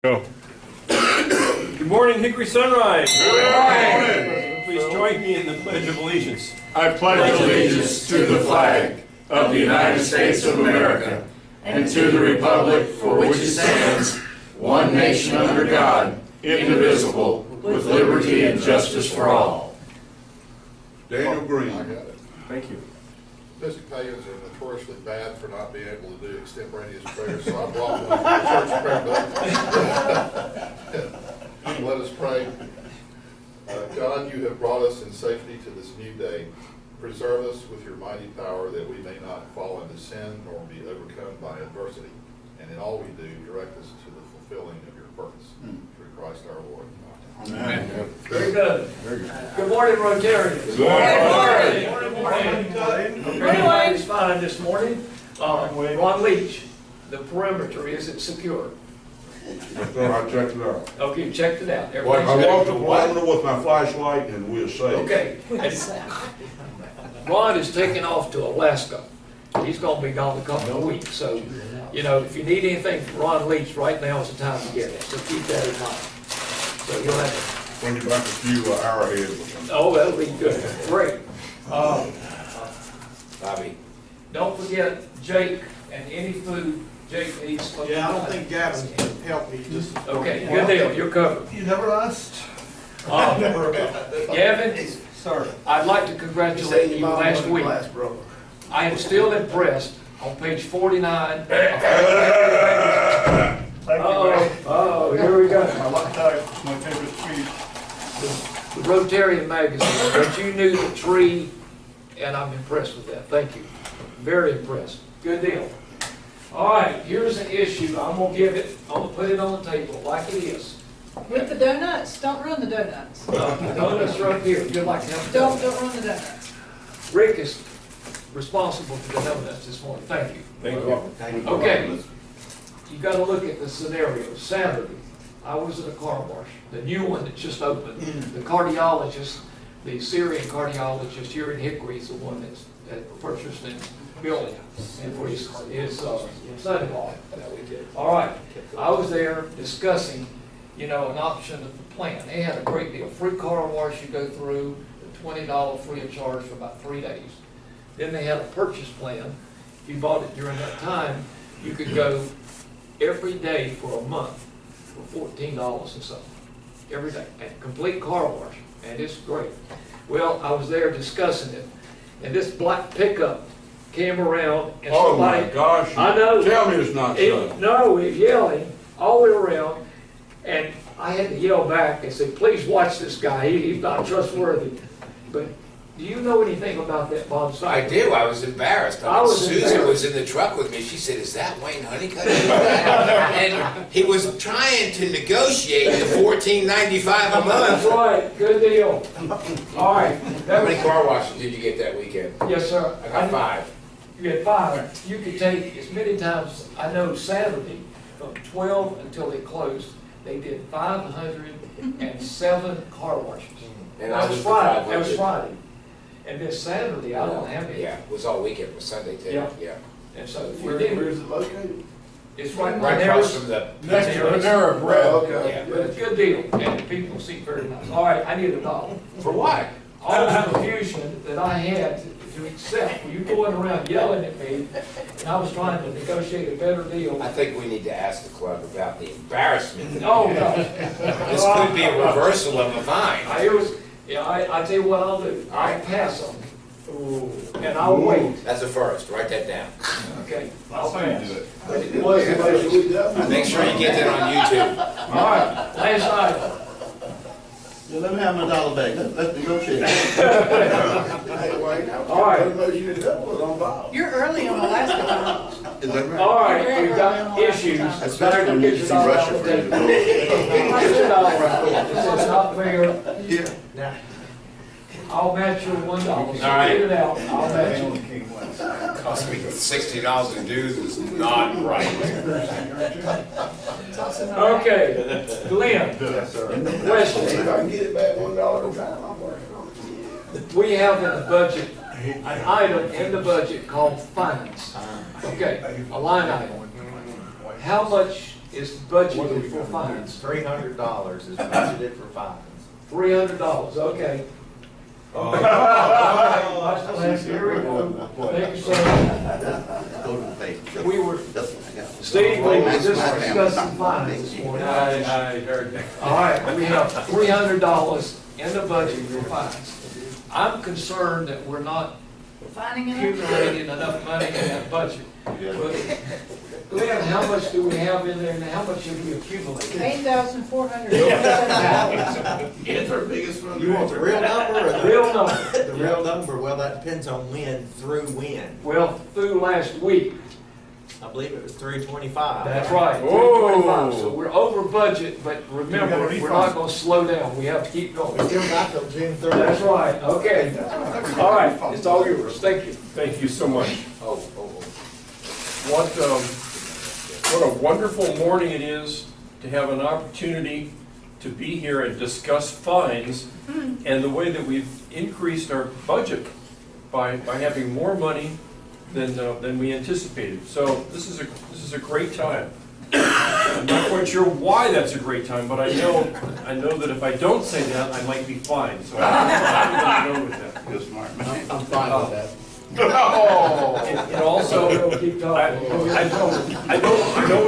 Go. Good morning, Hickory Sunrise. Good morning. Please join me in the Pledge of Allegiance. I pledge allegiance to the flag of the United States of America and to the republic for which it stands, one nation under God, indivisible, with liberty and justice for all. Daniel Green. I got it. Thank you. Episcopalians are notoriously bad for not being able to do extemporaneous prayers, so I brought one for the church prayer book. Let us pray. God, you have brought us in safety to this new day. Preserve us with your mighty power that we may not fall into sin nor be overcome by adversity. And in all we do, direct us to the fulfilling of your purpose. Through Christ our Lord. Amen. Very good. Good morning, Rotarians. Good morning. Good morning. Everybody's fine this morning. Ron Leach, the perimeter, is it secure? I checked it out. Okay, you checked it out. I Everything's walked good. the perimeter with my flashlight and we're safe. Okay. Ron is taking off to Alaska. He's going to be gone a couple of weeks. So, you know, if you need anything from Ron Leach, right now is the time to get it. So keep that in mind. So you'll have to Bring you back a few arrowheads or something. Oh, that'll be good. Great. Bobby. Don't forget Jake and any food Jake needs. Yeah, I don't think Gavin can help me, just. Okay, good deal. You're covered. You never asked? Gavin, Sir. I'd like to congratulate you last week. I am still impressed on page 49. Oh, here we go. I like that, it's my favorite speech. The Rotarian magazine, but you knew the tree, and I'm impressed with that. Thank you. Very impressed. Good deal. All right, here's an issue. I'm going to give it, I'm going to put it on the table like it is. With the donuts, don't ruin the donuts. The donuts are up here. You'd like to have Don't ruin the donuts. Rick is responsible for the donuts this morning. Thank you. Thank you. Okay, you got to look at the scenario. Saturday, I was at a car wash, the new one that just opened. The cardiologist, the Syrian cardiologist here in Hickory is the one that's purchased and built and for his son-in-law. All right, I was there discussing, you know, an option of the plan. They had a great deal. Free car wash you go through, $20 free of charge for about 3 days. Then they had a purchase plan. If you bought it during that time, you could go every day for a month for $14 and something. Every day. And complete car wash. And it's great. Well, I was there discussing it. And this black pickup came around and Oh somebody, my gosh. I know. Tell me it's not so. No, he was yelling all the way around. And I had to yell back and say, please watch this guy. He's not trustworthy. But do you know anything about that, Bob? I do. I was embarrassed. I was Susan embarrassed. was in the truck with me. She said, "Is that Wayne Honeycutt?" And he was trying to negotiate the $14.95 a That's month. right. Good deal. All right. How many car washes did you get that weekend? Yes, sir. I got 5. You get 5. You could take as many times. I know Saturday from 12 until they closed, they did 507 car washes. And That I was was Friday. That was Friday. And this Saturday, I don't have any. Yeah, it was all weekend. It was Sunday too. Yeah. Yeah. And so if you did, Where's it located? it's right Right there. across from the. Next to Panera Bread. Okay. Yeah, but it's a good deal, and people seem very nice. All right, I need $1. For what? All the confusion that I had to accept, you going around yelling at me, and I was trying to negotiate a better deal. I think we need to ask the club about the embarrassment. Oh, no. This could be a reversal of a fine. I tell you what I'll do. I'll pass on it. And I'll wait. That's a first. Write that down. Okay? I'll pass. Make sure you get that on YouTube. All right, last item. Yeah, let me have my $1 back, let's negotiate. All right. You're early on Alaska time. Is that right? All right, we've got issues. That's better than Get your dollar Russia on for the you table. Get your dollar right there. This is not fair. Yeah. I'll match your $1. So All right. get it out. I'll match you. Cost me $60 in dues is not right. Okay, Glenn, question. If I can get it back $1 a time, I'm working on it. We have in the budget, an item in the budget called fines. Okay, a line item. How much is budgeted for fines? $300 is budgeted for fines. $300, okay. Here we go. Thank you, sir. We were, Steve, we were just discussing fines this morning. I heard that. All right, we have $300 in the budget for fines. I'm concerned that we're not Finding enough? accumulating enough money in that budget. Glenn, how much do we have in there and how much have we accumulated? $8,427. It's our biggest fundraiser. You want the real number or the Real number. The real number, well, that depends on when, through when. Well, through last week. I believe it was 325. That's right. Whoa. 325. So we're over budget, but remember, we're not going to slow down. We have to keep going. Still got till June 30th. That's right. Okay. All right. It's all yours. Thank you. Thank you so much. What a wonderful morning it is to have an opportunity to be here and discuss fines and the way that we've increased our budget by having more money than we anticipated. So this is a great time. I'm not quite sure why that's a great time, but I know that if I don't say that, I might be fined. So I'm going to go with that. You're smart, man. I'm fine with that. And also, We'll keep talking. I know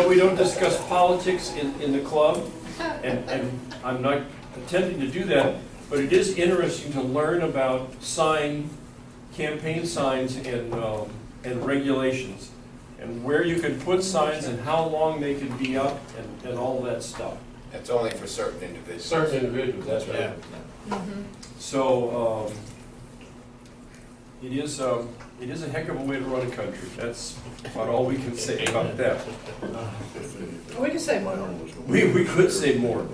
we don't discuss politics in the club, and I'm not attempting to do that, but it is interesting to learn about campaign signs and regulations, and where you can put signs and how long they can be up and all that stuff. It's only for certain individuals. Certain individuals, that's right. So, it is a heck of a way to run a country. That's about all we can say about that. We can say more. We could say more.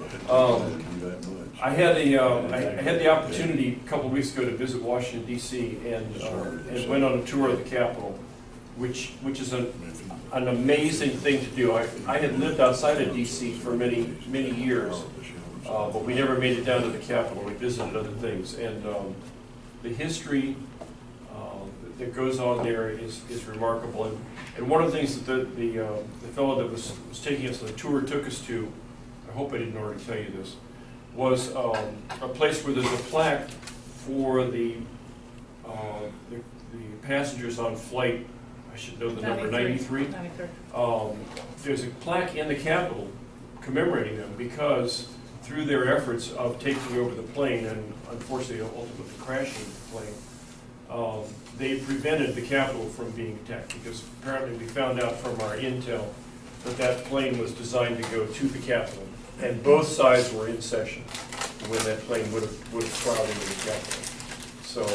I had the opportunity a couple of weeks ago to visit Washington D.C. and went on a tour of the Capitol, which is an amazing thing to do. I had lived outside of D.C. for many years, but we never made it down to the Capitol. We visited other things, and the history that goes on there is remarkable. And one of the things that the fellow that was taking us on the tour took us to, I hope I didn't already tell you this, was a place where there's a plaque for the passengers on flight, I should know the number, 93. 93. There's a plaque in the Capitol commemorating them because through their efforts of taking over the plane and unfortunately ultimately crashing the plane, they prevented the Capitol from being attacked, because apparently we found out from our intel that plane was designed to go to the Capitol, and both sides were in session when that plane would have plowed into the Capitol. So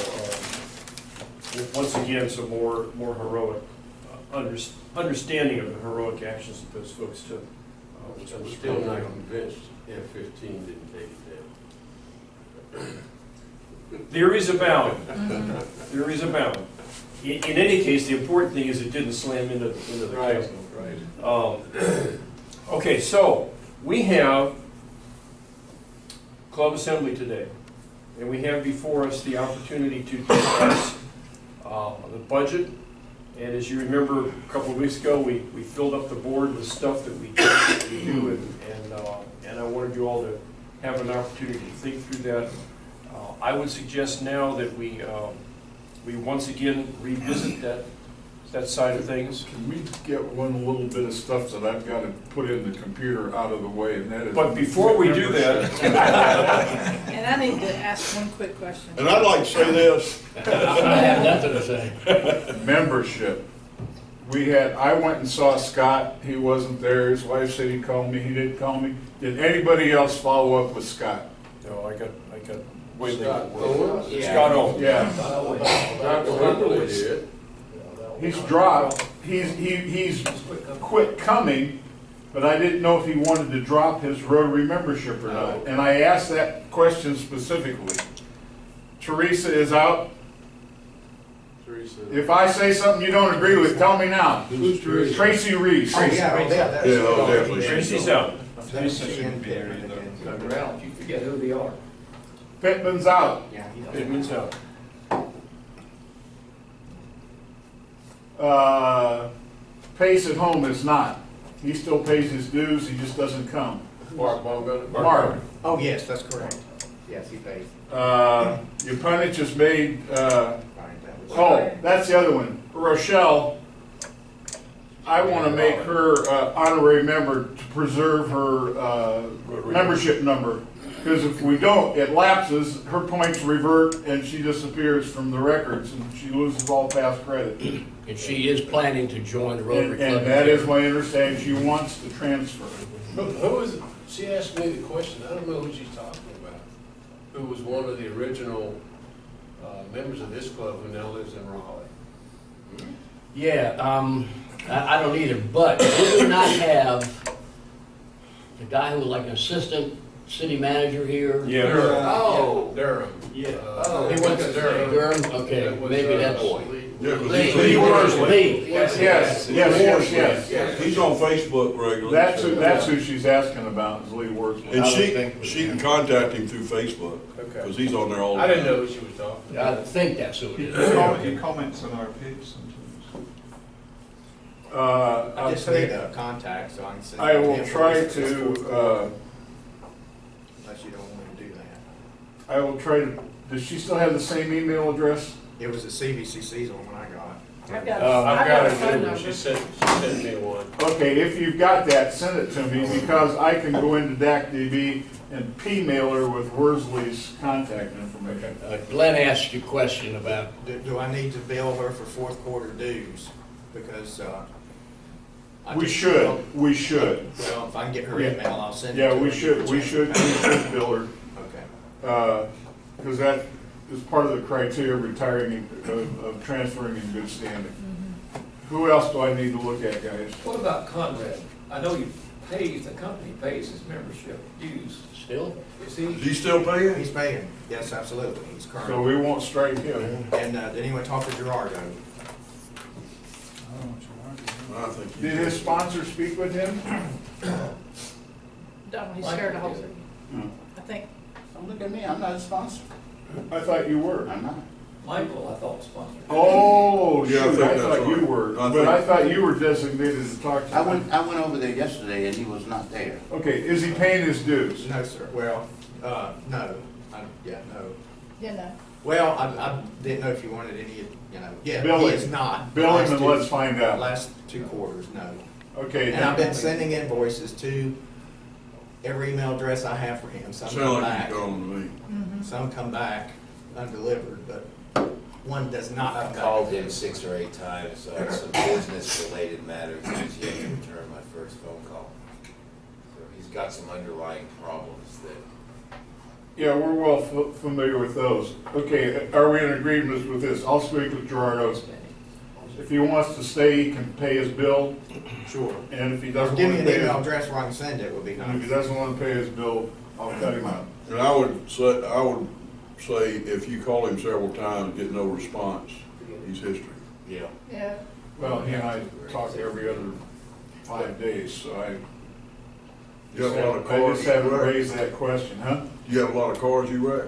once again, some more heroic understanding of the heroic actions that those folks took. Which I'm still not convinced F-15 didn't take it down. Theories abound. Theories abound. In any case, the important thing is it didn't slam into the Capitol. Right. Okay, so we have club assembly today, and we have before us the opportunity to discuss the budget. And as you remember, a couple of weeks ago, we filled up the board with stuff that we do, and I wanted you all to have an opportunity to think through that. I would suggest now that we once again revisit that side of things. Can we get one little bit of stuff that I've got to put in the computer out of the way, and that is... But before we do that... And I need to ask one quick question. And I'd like to say this. I have nothing to say. Membership. I went and saw Scott. He wasn't there. His wife said he'd call me. He didn't call me. Did anybody else follow up with Scott? No, I got way Scott late. Owen? Scott Owen. Yeah. Dr. Wimberly did. He's dropped. He's quit coming, but I didn't know if he wanted to drop his Rotary membership or not. And I asked that question specifically. Teresa is out. Teresa. If I say something you don't agree with, tell me now. Who's Teresa? Tracy Reese. Definitely. Tracy's out. Around, you forget who they are. Pittman's out. Pittman's out. Pace at Home is not. He still pays his dues, he just doesn't come. Mark Bongard? Mark, Oh, yes, that's correct. Yes, he pays. your puntage is made, Fine, that was- oh, that's the other one. Rochelle, I want to make her honorary member to preserve her membership number. Because if we don't, it lapses, her points revert, and she disappears from the records, and she loses all past credit. And she is planning to join the Rotary Club. And that is my understanding, she wants to transfer. Who is it? She asked me the question, I don't know who she's talking about. Who was one of the original members of this club who now lives in Raleigh? Yeah, I don't either, but we do not have the guy who was like an assistant city manager here. Yeah. Durham. Oh. Durham. Yeah. Oh, He went to Durham. Durham, okay, It was, maybe that's. Lee Worsley. Lee. Yes, yes. He's on Facebook regularly. That's who she's asking about, is Lee Worsley. And she can contact him through Facebook, Okay. because he's on there all the I time. didn't know who she was talking I about. think that's who it is. He comments on our page sometimes. I I'll just say, need a contact so I can send. I it will him. try to, Unless you don't want me to do that. I will try to, does she still have the same email address? It was the CVCC's on when I got it. I've got, I've I've got got a it phone She number. sent me one. Okay, if you've got that, send it to me, because I can go into DACDB and P-mail her with Worsley's contact information. Glenn asked you a question about, Do I need to bill her for fourth quarter dues? Because, We should. Well, if I can get her Yeah. email, I'll send it to her. Yeah, we should bill her. Okay. Because that is part of the criteria of retiring, of transferring in good standing. Who else do I need to look at, guys? What about Conrad? I know he pays, the company pays his membership dues. still? Is he? Is he still paying? He's paying. Yes, absolutely. He's current. So we won't strike him. And did anyone talk to Gerardo? I think he Did his sponsor speak with him? Don't, he's scared to hold it. No. I think, Don't look at me. I'm not a sponsor. I thought you were. I'm not. Michael, I thought, sponsored. Oh, Yeah, I shoot, think I that's thought you right. were, I but think- I thought you were designated to talk to I him. went over there yesterday and he was not there. Okay, is he paying his dues? No, sir. Well, no. Yeah, no. you know, Well, I didn't know if you wanted any, yeah, Bill he him. is not. Bill him Last and two- let's find out. Last 2 quarters, no. Okay. And I've been sending invoices to every email address I have for him. Some Sound come like back, he's gone to me. some come back undelivered, but one does not come I've back. called him 6 or 8 times on some business-related matters, and he's yet to return my first phone call. So he's got some underlying problems that, Yeah, we're well familiar with those. Okay, are we in agreement with this? I'll speak with Gerardo. If he wants to stay, he can pay his bill, Sure. and if he doesn't Give want me to an pay email his, address where I can send it would be and if he nice. doesn't want to pay his bill, I'll cut him out. And I would say if you call him several times, get no response, he's history. yeah. yeah. Well, he and I talk every other 5 days, so I You have a lot of I cars just you haven't wreck? raised that question, huh? You have a lot of cars you wreck?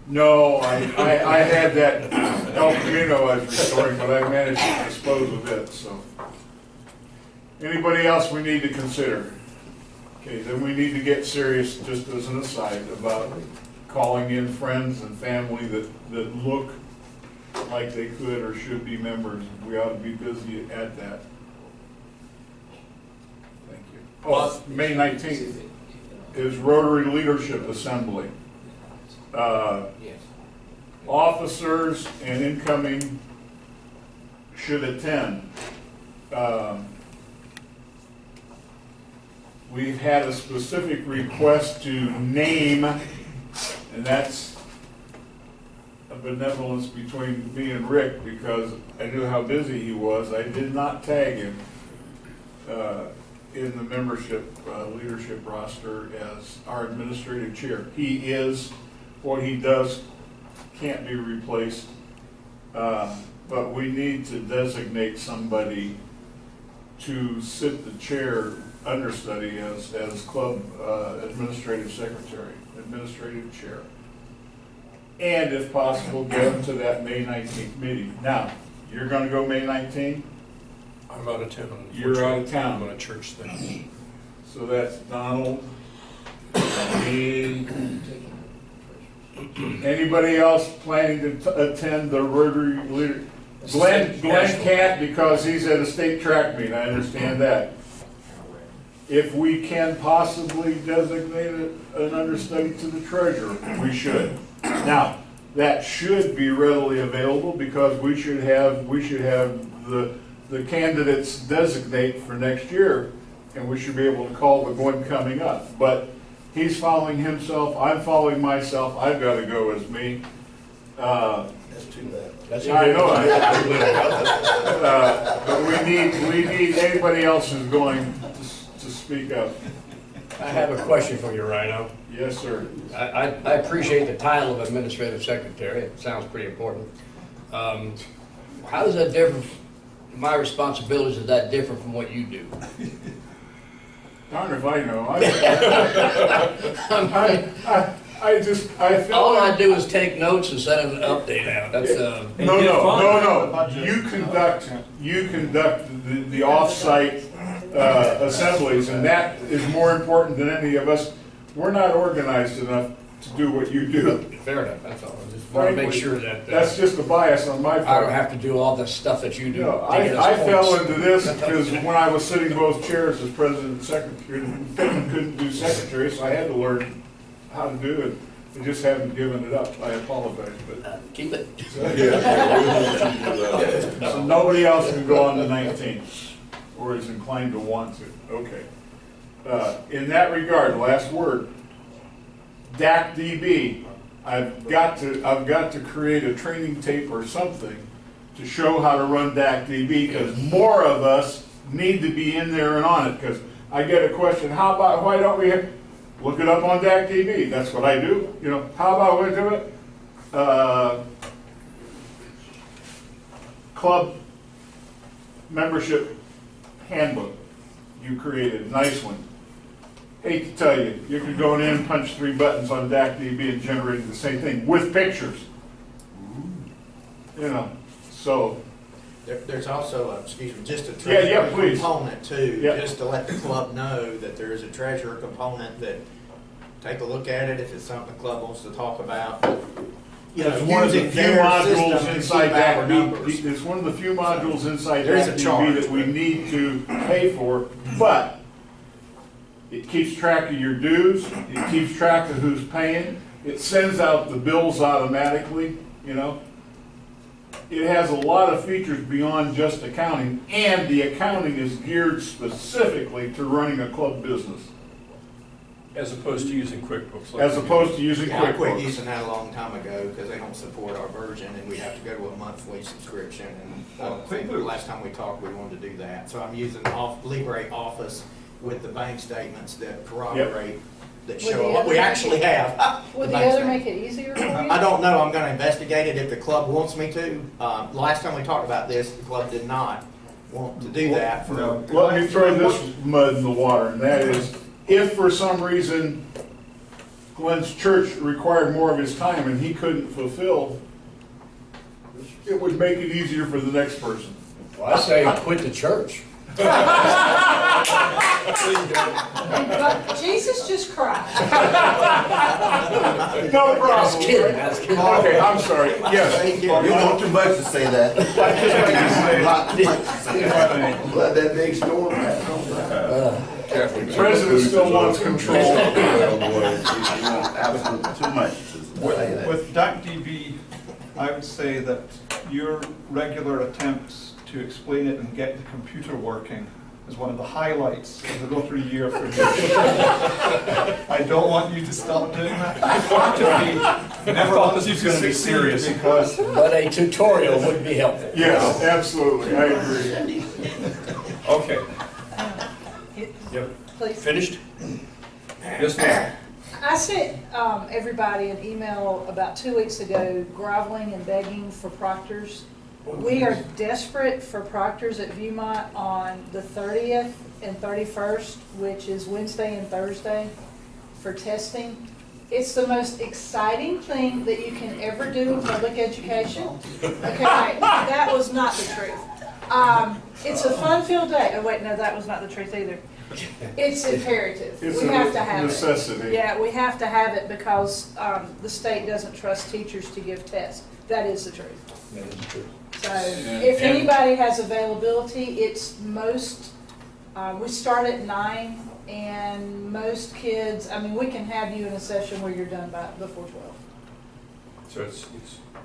No, I had that El Camino I was restoring, but I managed to dispose of it, so. Anybody else we need to consider? Okay, then we need to get serious, just as an aside, about calling in friends and family that look like they could or should be members. We ought to be busy at that. Thank you. Oh, May 19th is Rotary Leadership Assembly. Yes. Officers and incoming should attend. We've had a specific request to name, and that's a benevolence between me and Rick, because I knew how busy he was. I did not tag him in the membership leadership roster as our administrative chair. He is, what he does can't be replaced, but we need to designate somebody to sit the chair understudy as club administrative secretary, administrative chair. And if possible, get him to that May 19th meeting. Now, you're gonna go May 19th? I'm out of town. You're out of I'm town. on a church thing. So that's Donald, me. Anybody else planning to attend the Rotary Leader? Glenn can't because he's at a state track meet, I understand that. If we can possibly designate an understudy to the treasurer, we should. Now, that should be readily available because we should have the candidates designate for next year, and we should be able to call the one coming up. But he's following himself, I'm following myself, I've got to go as me. That's too bad. I know. But we need anybody else who's going to speak up. I have a question for you, Rhino. Yes, sir. I appreciate the title of administrative secretary. It sounds pretty important. How does that differ? My responsibilities, is that different from what you do? Darn if I know. I feel All like, I do is take notes and send an update out. That's no. You conduct the off-site assemblies, and that is more important than any of us. We're not organized enough to do what you do. fair enough. That's all. I just want to make sure that That's just a bias on my part. I don't have to do all the stuff that you do. No, I fell into this because when I was sitting both chairs as president and secretary, Pittman couldn't do secretary, so I had to learn how to do it. I just haven't given it up. I apologize, but keep it. so nobody else can go on the 19th, or is inclined to want to. Okay. In that regard, last word. DAC-DB. I've got to create a training tape or something to show how to run DAC-DB because more of us need to be in there and on it. Because I get a question, why don't we look it up on DAC-DB? That's what I do. You know, how about we do it? Club membership handbook you created, nice one. Hate to tell you, you could go in, punch 3 buttons on DAC-DB and generate the same thing with pictures. You know, so. There's also, excuse me, just a Yeah, treasurer please. component too, Yeah. just to let the club know that there is a treasurer component that, take a look at it if it's something the club wants to talk about. You know, It's one of the using few their modules system to inside keep our DAC-DB. numbers. It's one of the few modules inside There is a DAC-DB charge, that we but- need to pay for, but it keeps track of your dues, it keeps track of who's paying, it sends out the bills automatically, you know. It has a lot of features beyond just accounting, and the accounting is geared specifically to running a club business, As opposed to using QuickBooks. as opposed to using Yeah, I quit QuickBooks. using that a long time ago because they don't support our version and we have to go to a monthly subscription. And I think the last time we talked, we wanted to do that. So I'm using Libre Office with the bank statements that corroborate, that Would show the what we other actually have. Would The the bank other statement. make it easier for you? I don't know. I'm going to investigate it if the club wants me to. Last time we talked about this, the club did not want to do that. Let me throw this mud in the water, and that is, if for some reason Glenn's church required more of his time and he couldn't fulfill, it would make it easier for the next person. Well, I say quit the church. But Jesus just cried. No problem. That's kidding. That's kidding. Okay, I'm sorry. Yes. You want too much to say that. Let that big storm pass on by. The president still wants control. Absolutely too much to say that. With DAC-DB, I would say that your regular attempts to explain it and get the computer working is one of the highlights of the Rotary year for me. I don't want you to stop doing that. I never want you to succeed because... But a tutorial would be helpful. Yes, absolutely, I agree. Okay. Please. Finished? Yes, ma'am. I sent everybody an email about 2 weeks ago groveling and begging for proctors. We are desperate for proctors at Viewmont on the 30th and 31st, which is Wednesday and Thursday, for testing. It's the most exciting thing that you can ever do in public education. Okay, that was not the truth. It's a fun-filled day. Oh, wait, no, that was not the truth either. It's imperative. It's We a have to have it. necessity. Yeah, we have to have it because the state doesn't trust teachers to give tests. That is the truth. That is true. So if anybody has availability, it's most, we start at 9 and most kids, I mean, we can have you in a session where you're done before 12. So it's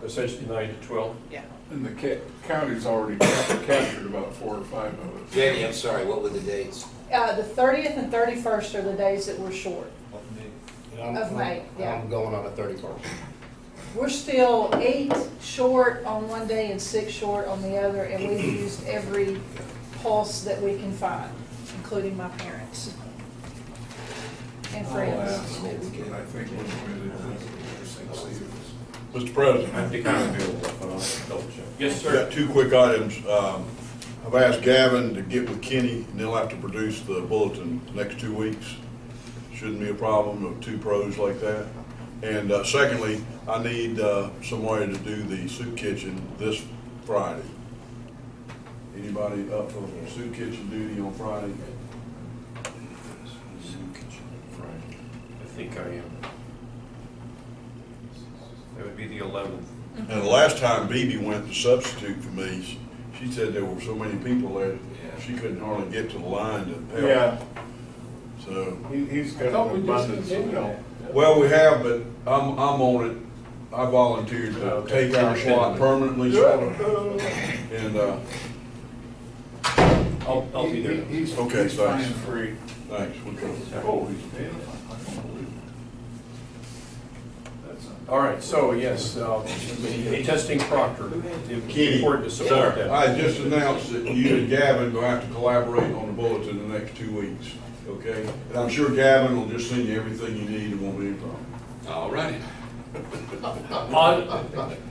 essentially 9 to 12. Yeah. And the county's already captured about 4 or 5 of us. Jenny, I'm sorry, what were the dates? The 30th and 31st are the days that we're short. And Of May, yeah. I'm going on the 31st. We're still 8 short on one day and 6 short on the other, and we've used every pulse that we can find, including my parents and friends. I think we're committed to this. Mr. President, I think I'm available, but I'll double check. Yes, I've sir. got 2 quick items. I've asked Gavin to get with Kenny, and they'll have to produce the bulletin next 2 weeks. Shouldn't be a problem of 2 pros like that. And secondly, I need somebody to do the soup kitchen this Friday. Anybody up for soup kitchen duty on Friday? Soup kitchen Friday. I think I am. That would be the 11th. And the last time BB went to substitute for me, she said there were so many people there, she couldn't hardly get to the line to help. Yeah, So, he's I got thought an we abundance of discontinued help. that. well, we have, but I'm on it. I volunteered to take her slot permanently, sort of. And, I'll be there. He's Okay, fine thanks. and free. thanks. We'll go. Oh, he's paying. All right, so yes, a testing proctor. It's Kenny, important to support that. I just announced that you and Gavin will have to collaborate on the bulletin in the next 2 weeks, okay? And I'm sure Gavin will just send you everything you need, it won't be a problem. All righty.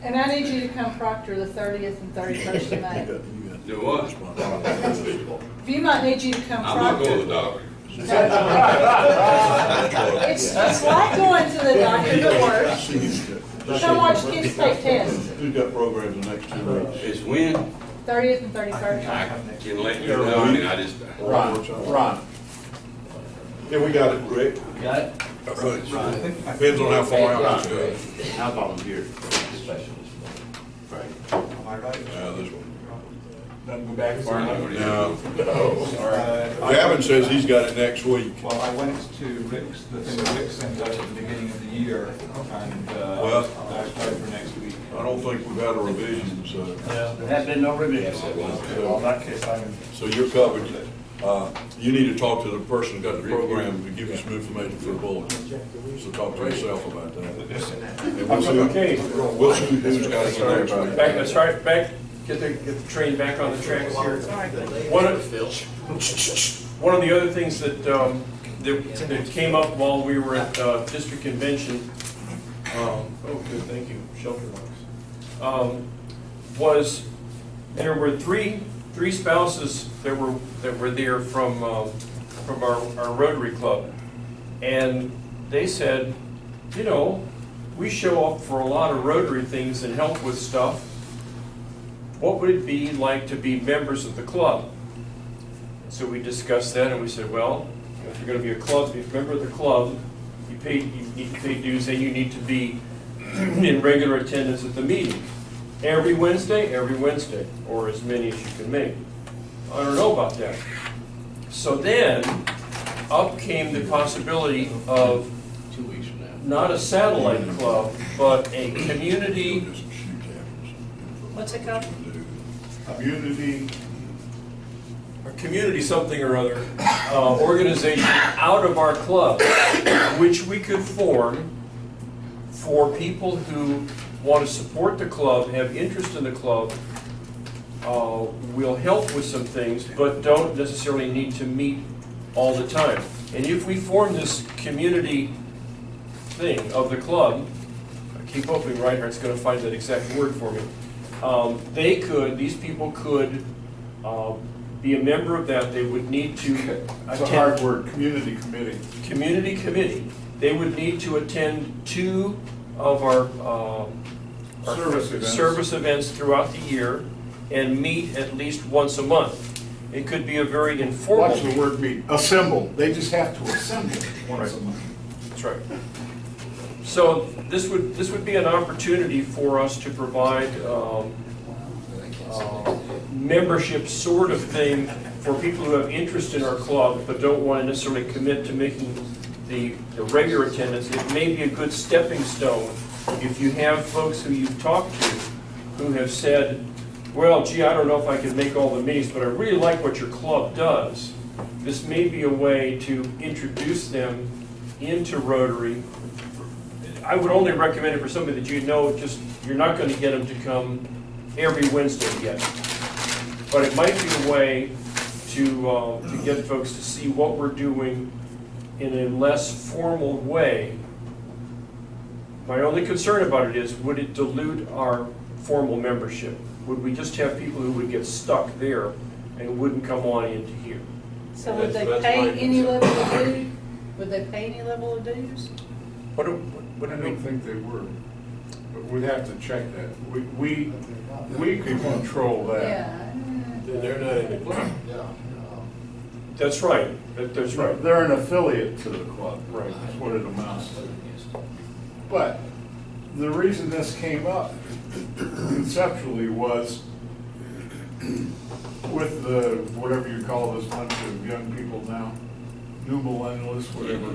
And I need you to come proctor the 30th and 31st of May. Do what? You might need you to come I'm not proctor. going to the doctor. It's like going to the doctor, but worse. Come watch kids take tests, Who's got programs the next 2 weeks? It's when 30th and 31st. I can let you know, I mean, I just. Ron. Yeah, we got it, Rick. Got it? Depends on how far out it's going. I volunteered specialist. This one. Doesn't go back far enough. No. Gavin says he's got it next week. Well, I went to Rick's, the thing that Rick sent out at the beginning of the year, and Well- I started for next week. I don't think we've had a revision, so, There have been no revisions. Well, in that case, so you're covered. You need to talk to the person who got the program to give you some information for the bulletin. So talk to yourself about that. And we'll see, Okay. we'll see who's got it next week. Back, let's try it back, get the train back on the tracks here. One of the other things that came up while we were at district convention, oh good, thank you, shelter box, was there were three spouses that were there from our Rotary Club, and they said, you know, we show up for a lot of Rotary things and help with stuff. What would it be like to be members of the club? So we discussed that, and we said, well, if you're going to be a club, if you're a member of the club, you need to pay dues, and you need to be in regular attendance at the meeting. Every Wednesday, or as many as you can make. I don't know about that. So then, up came the possibility of 2 weeks from now. not a satellite club, but a community, What's it called? Community, something or other, organization out of our club, which we could form for people who want to support the club, have interest in the club, will help with some things, but don't necessarily need to meet all the time. And if we form this community thing of the club, I keep hoping Reinhardt's going to find that exact word for me, these people could be a member of that. They would need to that's a hard word, community committee. community committee. They would need to attend 2 of our Service events. service events throughout the year, and meet at least once a month. It could be a very informal. Watch the word meet, assemble. They just have to assemble once a month. That's right. So this would be an opportunity for us to provide membership sort of thing for people who have interest in our club but don't want to necessarily commit to making the regular attendance. It may be a good stepping stone if you have folks who you've talked to who have said, well, gee, I don't know if I can make all the meetings, but I really like what your club does. This may be a way to introduce them into Rotary. I would only recommend it for somebody that you know, just you're not going to get them to come every Wednesday yet. But it might be a way to get folks to see what we're doing in a less formal way. My only concern about it is, would it dilute our formal membership? Would we just have people who would get stuck there and wouldn't come on into here? So would they That's pay my any concern. level of dues? Would they pay any level of dues? What do I we don't think they were, but we'd have to check that. We could control that. Yeah. Then they're not in the club. That's right. That's right. They're an affiliate to the club. Right. That's what it amounts to. But the reason this came up conceptually was with the, whatever you call this bunch of young people now, new millennialists, whatever.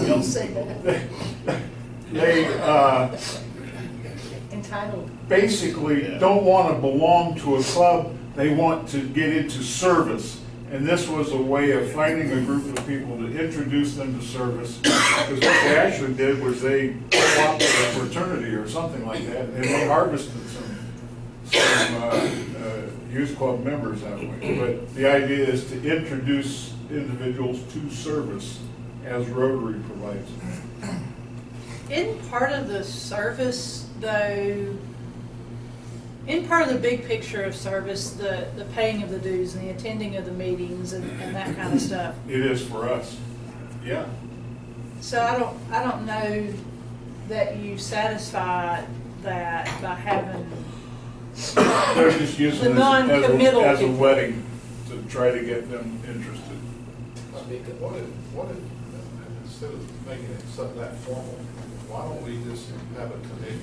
Don't say that. They Entitled. basically don't want to belong to a club. They want to get into service. And this was a way of finding a group of people to introduce them to service. Because what they actually did was they co-opted a fraternity or something like that, and they harvested some youth club members that way. But the idea is to introduce individuals to service as Rotary provides it. Isn't part of the service, though, in part of the big picture of service, the paying of the dues and the attending of the meetings and that kind of stuff? It is for us. Yeah. So I don't know that you satisfy that by having, They're just The using this non-committal as a people. wedding to try to get them interested. I mean, what if, instead of making it something that formal, why don't we just have a committee?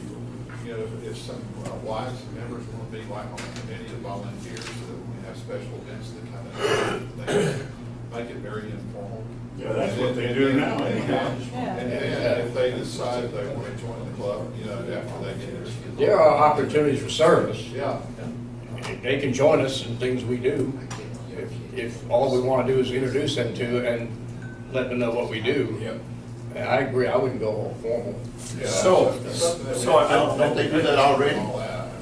You know, if some wise members want to be like on a committee of volunteers, so that we have special events that kind of make it very informal. Yeah, that's what they do now. And then if they decide they want to join the club, you know, after they get their. There are opportunities for service. Yeah. They can join us in things we do. If all we want to do is introduce them to and let them know what we do. Yep. I agree, I wouldn't go all formal. Don't they do that already?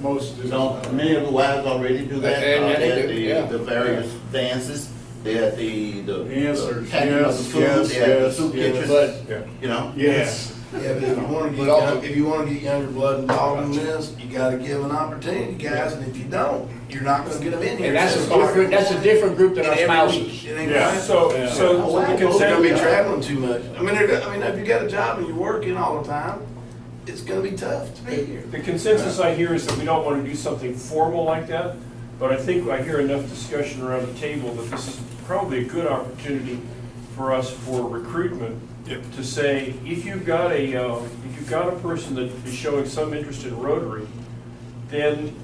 Most do. Don't many of the wives already do that? And They they had do, yeah. the various dances, they had the Answers, packing of the yes, food, yes, they had the yes, soup yes. kitchen, But you know? Yes. Yeah, but if you wanna But also- get, if you wanna get younger blood involved in this, you gotta give an opportunity, guys, and if you don't, you're not gonna get them in here. and that's a different group than our spouses. It ain't Yeah. right. So Well, the folks are gonna be consent, traveling too much. I mean, if you got a job and you're working all the time, it's gonna be tough to be here. the consensus I hear is that we don't want to do something formal like that, but I think I hear enough discussion around the table that this is probably a good opportunity for us for recruitment. To say, if you've got a person that is showing some interest in Rotary, then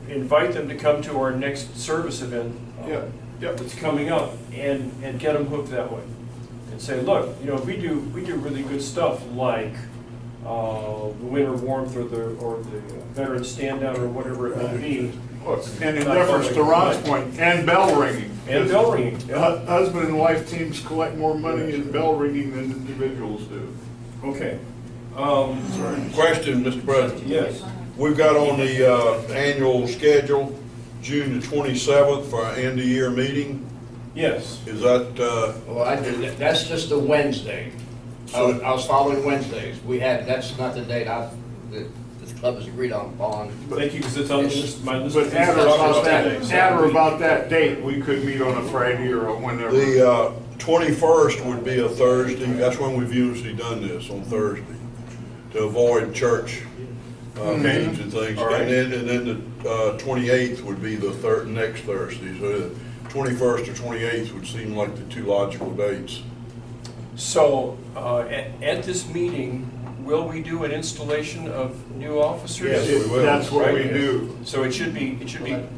invite them to come to our next service event. Yep. That's coming up, and get them hooked that way. And say, look, you know, we do really good stuff like the winter warmth or the veteran stand down or whatever it may be. Look, and in deference to Ron's point, and bell ringing. And bell ringing. Husband and wife teams collect more money in bell ringing than individuals do. Okay. Question, Mr. President. Yes. We've got on the annual schedule, June the 27th for our end of year meeting. Yes. Is that, Well, I did, that's just a Wednesday. I was following Wednesdays. That's not the date that this club has agreed on. Thank you, because it's on my list. But of at things. or about that date, we could meet on a Friday or a whenever. the 21st would be a Thursday. That's when we've usually done this, on Thursday, to avoid church meetings and things. All right. And then the 28th would be the next Thursday. So the 21st or 28th would seem like the two logical dates. So, at this meeting, will we do an installation of new officers? Yes, we will. That's what we Right. do. So it should be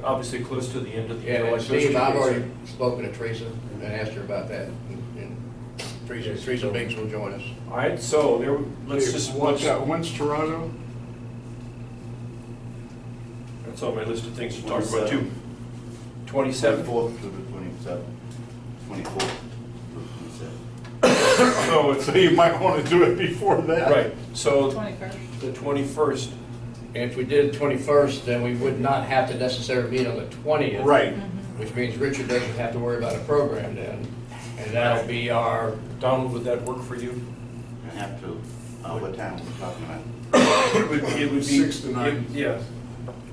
obviously close to the end of the year. Yeah, like and those Steve, two I've days. already spoken to Teresa and asked her about that. And Teresa Biggs will join us. All right, so there, let's just, When's Toronto? that's on my list of things to talk about too. 27th. 24th to the 27th, 24th. So you might want to do it before that. Right, so 21st. the 21st. And if we did the 21st, then we would not have to necessarily meet on the 20th. Right. Which means Richard doesn't have to worry about a program then. And that'll be our, Donald, would that work for you? I have to, what time we're talking about? It would be. 6 to 9. Yeah.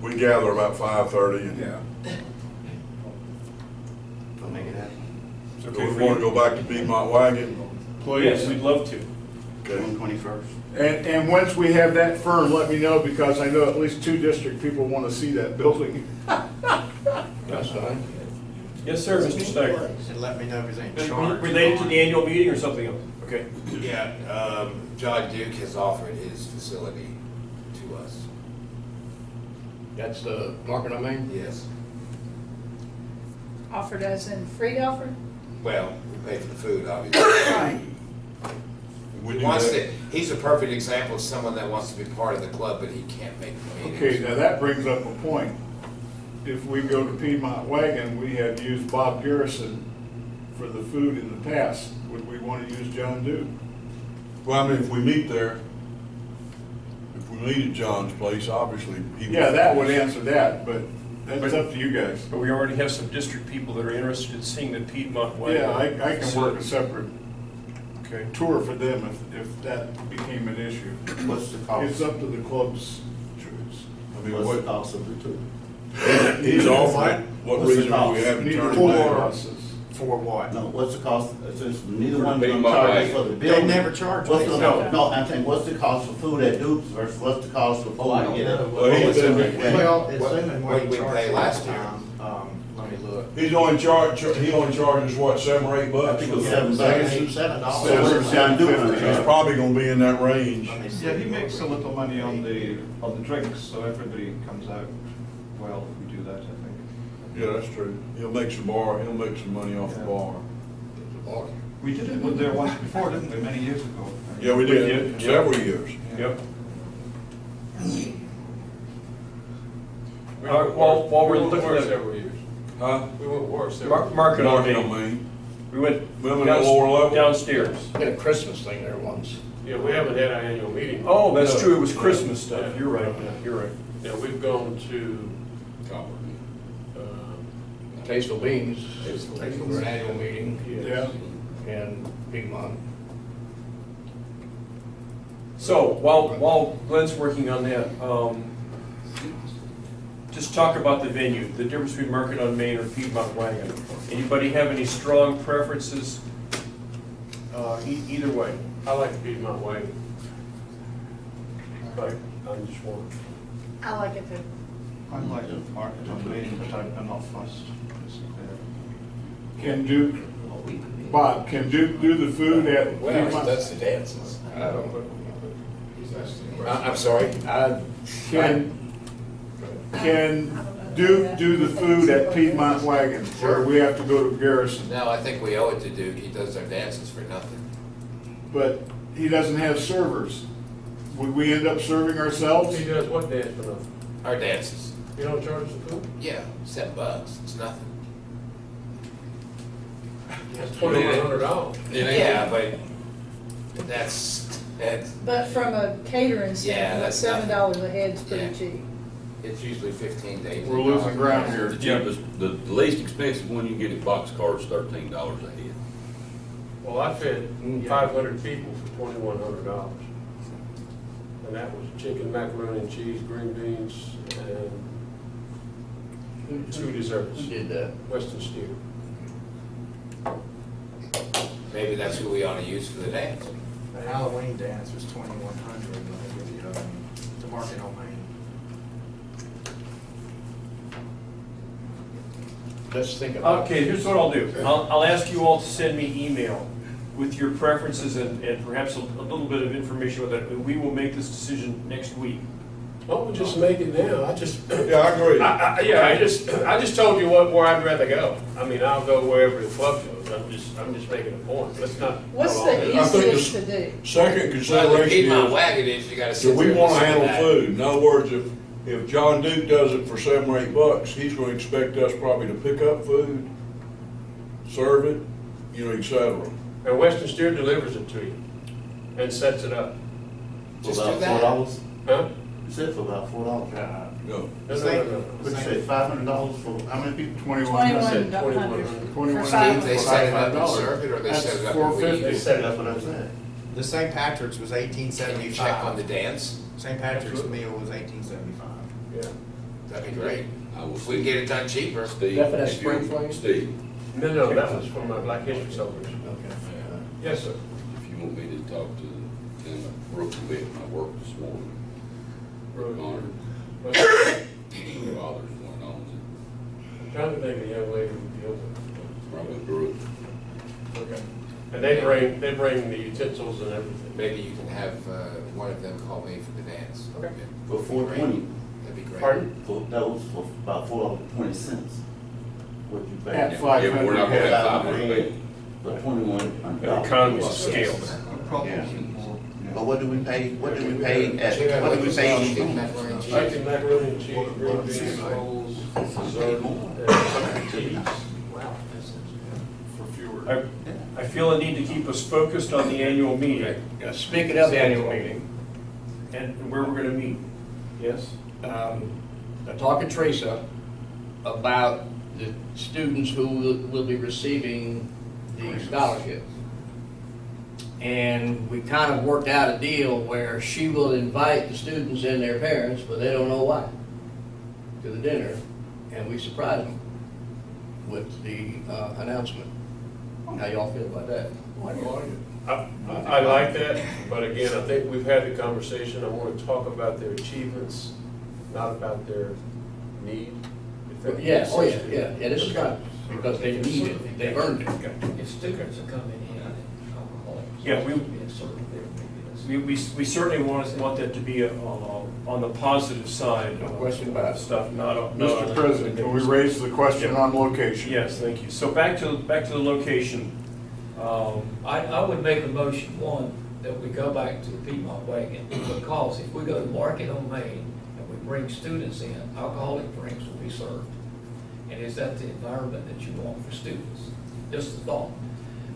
We gather about 5:30 and So make it happen. It's do okay we for want to you? go back to Piedmont Wagon? Yes, we'd love to. Okay. June 21st. And once we have that firm, let me know, because I know at least 2 district people want to see that building. that's fine. Yes, sir, Mr. Snyder. And let me know if there's any charge. Related to the annual meeting or something else? Okay. Yeah, John Duke has offered his facility to us. That's the Market on Main? Yes. Offered as in free offer? Well, we pay for the food, obviously. Right. We He do wants that. to, he's a perfect example of someone that wants to be part of the club, but he can't make the meetings. Okay, now that brings up a point. If we go to Piedmont Wagon, we have used Bob Garrison for the food in the past. Would we want to use John Duke? Well, I mean, if we meet there, if we meet at John's place, obviously. Yeah, that would answer that, but that's up to you guys. But we already have some district people that are interested in seeing the Piedmont Way. Yeah, I can work a separate Okay. tour for them if that became an issue. What's the cost? It's up to the club's choice. I mean, What's the what, cost of the tour? he's offered, what What's the reason do we cost? have to Neither turn one it of down? us is. For what? No, what's the cost, since neither one of Big them Mama charges Wagon. for the They building? never charge What's me. the, no, I'm saying, what's the cost for food at Duke's versus what's the cost for food I to don't get know. it? Well, he's been- Well, What- assuming what what did he we charged pay last year? time, let me look. He's only he only charges what, $7 or $8 I for think the it's $7. services? $7. So Where's John Duke? So it's probably gonna be in that range. Let me see. Yeah, he makes a little money on the drinks, so everybody comes out well if we do that, I think. Yeah, that's true. He'll make some money off the bar. We did it there once before, didn't we, many years ago? Yeah, we We did, did, several years. Yep. While we're looking at it, several years. Huh? We went worse several mark it on Market on me. Main. We went Women at lower level? downstairs. We had a Christmas thing there once. Yeah, we haven't had our annual meeting. Oh, that's No. true, it was Christmas stuff. Yeah. You're right, you're right. Yeah, we've gone to, Tasteful Beans Tasteful for Beans. an annual meeting Yeah. in Piedmont. So, while Glenn's working on that, just talk about the venue, the difference between Market on Main or Piedmont Wagon. Anybody have any strong preferences, either way? I like the Piedmont Way. But I'm just one. I like it too. I like the Market on Main, but I'm not fussed. It's there. Can Duke, Bob, can Duke do the food at Piedmont? the dances. I don't know. I'm sorry? Can Duke do the food at Piedmont Wagon? Or we have to go to Garrison? No, I think we owe it to Duke. He does our dances for nothing. But he doesn't have servers. Would we end up serving ourselves? He does what dance for nothing? Our dances. You don't charge us the food? Yeah, $7. It's nothing. That's $2,100. Yeah, but that's, But from a catering Yeah, standpoint, that's $7 a head is pretty Yeah. cheap. it's usually 15 days. We're losing ground here. The cheapest, the least expensive one you can get at boxcar is $13 a head. Well, I fed 500 people for $2,100. And that was chicken, macaroni and cheese, green beans, and 2 desserts. Who did that? Western steer. Maybe that's who we ought to use for the dance. The Halloween dance was $2,100, the Market on Main. let's think about it. Okay, here's what I'll do. I'll ask you all to send me email with your preferences and perhaps a little bit of information with that. We will make this decision next week. Why don't we just make it now? Yeah, I agree. I just told you where I'd rather go. I mean, I'll go wherever the club goes. I'm just making a point. Let's not. What's go the all in. I think easiest to the do? second Well, the consideration Piedmont is, wagon is, you gotta do sit we there and wanna listen to handle that. food? In other words, if John Duke does it for $7 or $8, he's gonna expect us probably to pick up food, serve it, et cetera. And Western Steer delivers it to you and sets it up. For Just about do that. $4? Huh? You said for about $4. No. No. What you say, $500 for how many people? 2100 2100. for Steve, five. They set it up and $5. serve it, or they That's set it up and $4.50. They we set it That's up. what I said. The St. Patrick's was Can you check on the 1875. dance? St. Patrick's meal was 1875. Yeah. That'd be great. I will If we can get it done cheaper. Steve, That for that if you- spring fling? Steve, No, that was from my Black History Celebration. Okay. Yes, sir. if you want me to talk to them, Brooke a bit, I worked this morning. Really. Honored. I'm Father's one owns it, trying to think of the young lady who deals with it. probably Brooke. Okay. And they bring the utensils and everything. Maybe you can have one of them call me for the dance. Okay. For $4.20. That'd be great. Pardon? That was for about $4.20. What you pay? At Yeah, we're not gonna have 500 people. For $21. Economies of scale. The problem is more, But what do we pay, at, what do we pay Chicken macaroni and cheese. Chicken macaroni and cheese, green beans, rolls, dessert, and cheese. Wow. For fewer. I feel a need to keep us focused on the annual meeting Speaking of the annual meeting, and where we're gonna meet. Yes? I talked to Teresa about the students who will be receiving the scholarship. And we kind of worked out a deal where she will invite the students and their parents, but they don't know why, to the dinner, and we surprise them with the announcement. How y'all feel about that? I like that, but again, I think we've had the conversation. I want to talk about their achievements, not about their need. if that Yeah, makes oh yeah, sense to you. yeah, this is right, because they need it, they've earned it. If students are coming in and alcoholics. Yeah, we- being served there, maybe that's- We certainly want that to be on the positive side. No question about it. Stuff, not on. not on- Mr. President, can we raise the question on location? Yes, thank you. So back to the location. I would make a motion, one, that we go back to the Piedmont wagon, because if we go to Market on Main and we bring students in, alcoholic drinks will be served. And is that the environment that you want for students? Just a thought.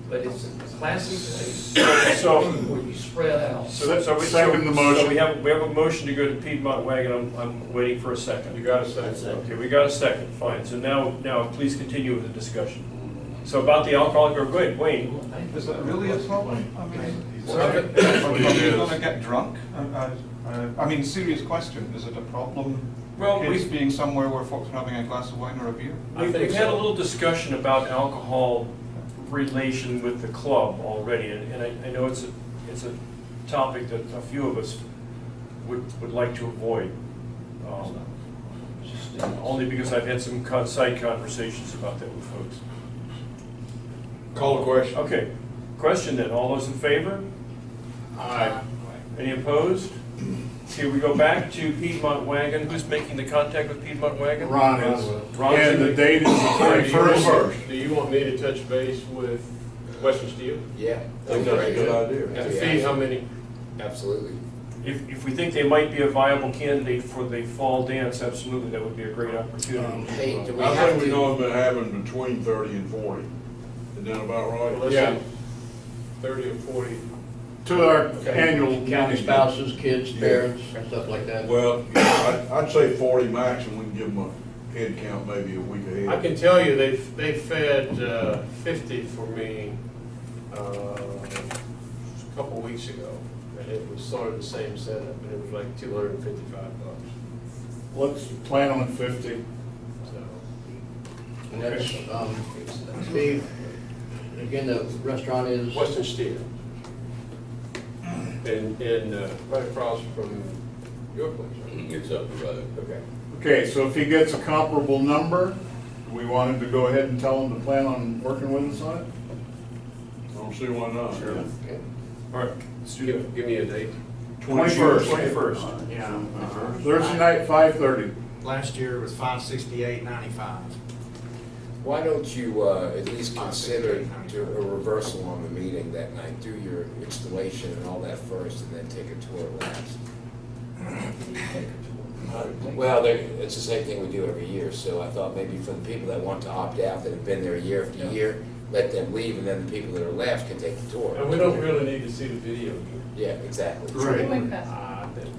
But it's a classy place So- where you spread out. Second the motion. So we have a motion to go to Piedmont Wagon. I'm waiting for a second. You got to say. Okay, we got a second, fine. So now please continue with the discussion. So about the alcoholic, or go ahead, Wayne. is that really a problem? I mean, Well, are that's what it you is. going to get drunk? I mean, serious question, is it a problem? Well, Kids we- being somewhere where folks are having a glass of wine or a beer? We've had a little discussion about alcohol relation with the club already, and I know it's a topic that a few of us would like to avoid. Only because I've had some side conversations about that with folks. Call the question. Okay, question then, all those in favor? Aye. Any opposed? Okay, we go back to Piedmont Wagon. Who's making the contact with Piedmont Wagon? Ron is, Ron's and in the date is the Do you want- 21st. Do you want me to touch base with Western Steel? Yeah. I think that's a good idea. To see how many, Absolutely. If we think they might be a viable candidate for the fall dance, absolutely, that would be a great opportunity. Hey, do we I have think we to? know it's been happening between 30 and 40. Isn't that about right? let's Yeah. see, 30 or 40. To our Okay. annual. County spouses, kids, parents, stuff like that. Well, I'd say 40 max, and we can give them a head count maybe a week ahead. I can tell you, they fed 50 for me a couple weeks ago. And it was sort of the same setup, and it was like $255. Let's plan on 50. So, And that's, Steve, again, the restaurant is? Western Steel. And right across from your place, right? It's up the road. Okay. Okay, so if he gets a comparable number, Do we want him to go ahead and tell him to plan on working with us on it? I don't see why not. All right, let's do that. Give me a date. 21st. 21st. Yeah. Thursday night, 5:30. Last year it was 568.95. Why don't you at least consider a reversal on the meeting that night? Do your installation and all that first, and then take a tour last. Well, it's the same thing we do every year, so I thought maybe for the people that want to opt out, that have been there year after year, let them leave, and then the people that are left can take the tour. And we don't really need to see the video. Yeah, exactly. Right.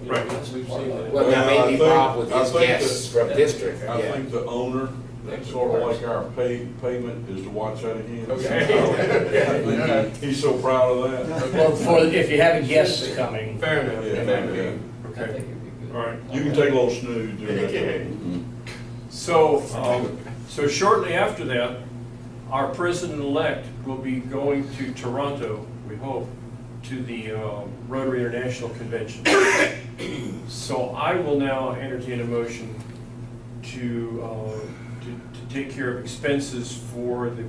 Right. We've seen that. Well, now I maybe think- Bob with I his think guests that- from district, I yeah. think the owner, that's sort of like our payment, is to watch that again. Okay. I think he's so proud of that. Well, if you're having guests coming. Fair enough. Yeah, Fair enough. yeah. Okay, all right. You can take a little snooze during that time. So, so shortly after that, our president-elect will be going to Toronto, we hope, to the Rotary International Convention. So I will now entertain a motion to take care of expenses for the,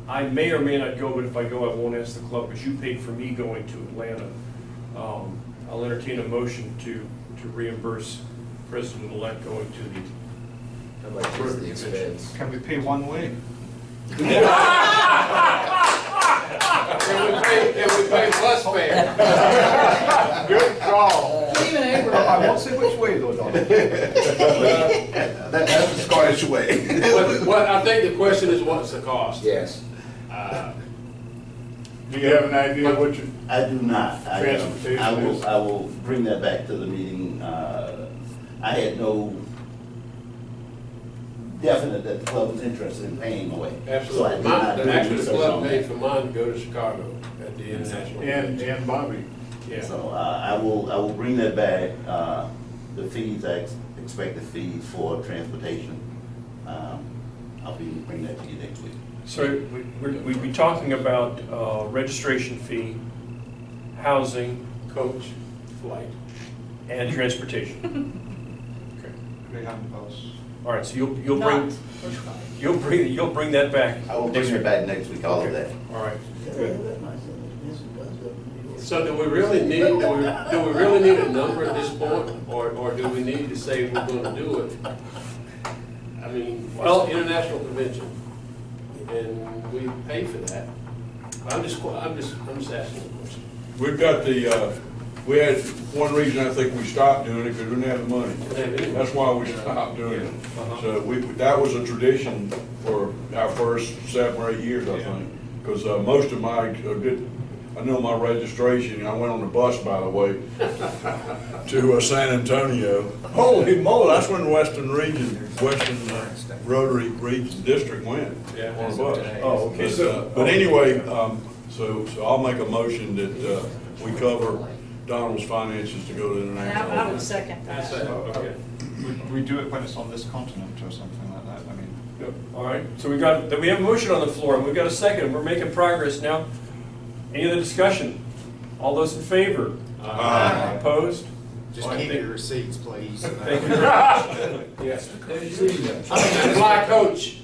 I may or may not go, but if I go, I won't ask the club, because you paid for me going to Atlanta. I'll entertain a motion to reimburse president-elect going to the How much is the expense? Can we pay one way? Can we pay bus fare? Good call. Even April. I won't say which way though, Don. That's the Scottish way. What, I think the question is, what's the cost? Yes. Do you have an idea what you, I do not. Transportation I is- will bring that back to the meeting. I had no definite that the club was interested in paying away. So I Absolutely. did not do Actually, the research club on paid that. for mine to go to Chicago at the international. and Bobby? Yeah. So I will bring that back. The fees, expected fees for transportation. I'll bring that to you next week. So we'd be talking about registration fee, housing, Coach, flight. and transportation. Okay. Greyhound bus. All right, so you'll bring that back. I will bring it back next week, all of that. All right, good. So do we really need a number at this point, or do we need to say we're gonna do it? I mean, well, it's an international convention, and we pay for that. I'm just asking a question. We've got we had, one reason I think we stopped doing it, because we didn't have the money. That's why we stopped doing it. So that was a tradition for our first 7 or 8 years, I think. Because most of I know my registration, I went on the bus, by the way, to San Antonio. Holy moly, that's when the Western Rotary Region District went on a bus. Oh, okay. But anyway, so I'll make a motion that we cover Donald's finances to go to And international. I would second That's that. it, okay. We do it when it's on this continent or something like that. I mean, Yep. All right, so we have a motion on the floor, and we've got a second, and we're making progress now. Any other discussion? All those in favor? Aye. Opposed? Just All right, keep thank- your receipts, please. Thank you very much. Yes. Fly coach.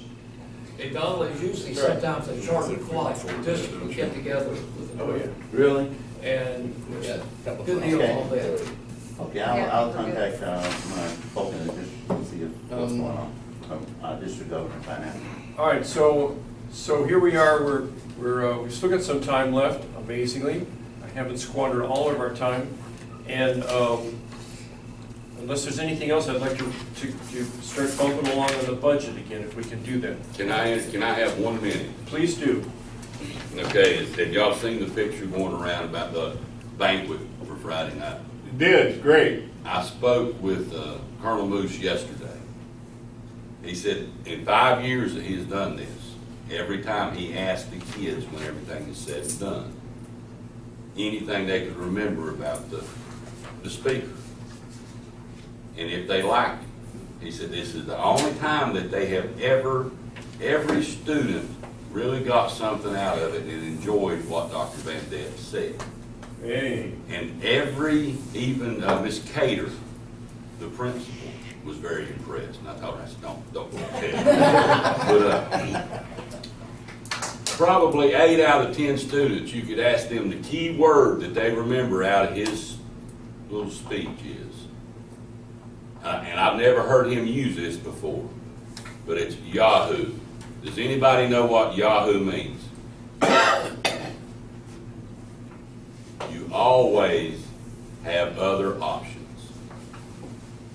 Hey, Donald, there's usually sometimes a short flight, just we get together with the group, Really? and good deal on that. Okay, Yeah, I'll we're good. contact my folk in the district and see what's going on. District government finance. All right, so here we are, we've still got some time left, amazingly. I haven't squandered all of our time, and unless there's anything else, I'd like to start bumping along on the budget again, if we can do that. Can I have 1 minute? Please do. Okay, have y'all seen the picture going around about the banquet for Friday night? Did, great. I spoke with Colonel Moose yesterday. He said in 5 years that he has done this, every time he asked the kids when everything is said and done, anything they could remember about the speaker. And if they liked it, he said this is the only time that they have every student really got something out of it and enjoyed what Dr. Van Dett said. Hey. And even Miss Cater the principal was very impressed, and I told her, I said, don't go tell. But probably 8 out of 10 students, you could ask them the key word that they remember out of his little speech is, and I've never heard him use this before, but it's Yahoo. Does anybody know what Yahoo means? You always have other options.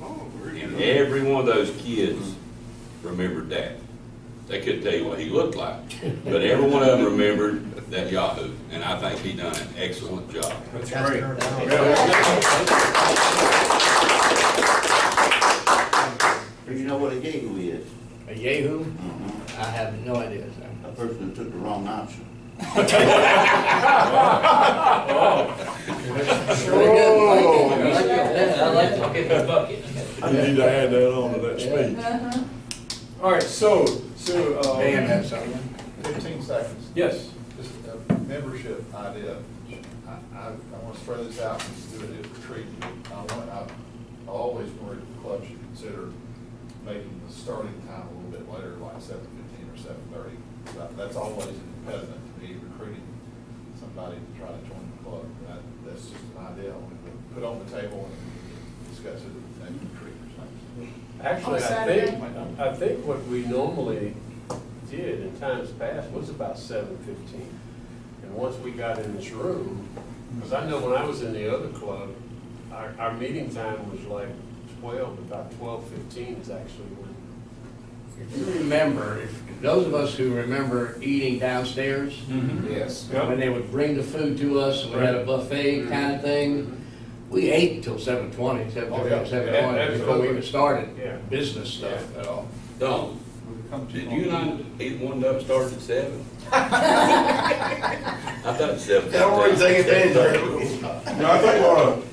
And every one of those kids remembered that. They couldn't tell you what he looked like, but every one of them remembered that Yahoo, and I think he done an excellent job. That's great. Do you know what a Yahoo is? A Yahoo? I have no idea, sir. A person who took the wrong option. Very good. I like to get the bucket. You need to add that on to that speech. All right, so, Dan has something. 15 seconds. yes. Just a membership idea. I want to throw this out and just do it at retreat. I always worry the club should consider making the starting time a little bit later, like 7:15 or 7:30. That's always an impediment to me recruiting somebody to try to join the club. That's just an idea I want to put on the table and discuss it at the next retreat or something. Actually, On Saturday? I think what we normally did in times past was about 7:15. And once we got in this room, because I know when I was in the other club, our meeting time was like 12, about 12:15 is actually when. If you remember, if those of us who remember eating downstairs, Yes. when they would bring the food to us, and we had a buffet kind of thing, we ate until 7:20, 7:30, 7:20 before we even started Yeah. business stuff at all. Don, did you not eat one up started at 7? I thought it was 7. Don't worry, take advantage of it. No, I think what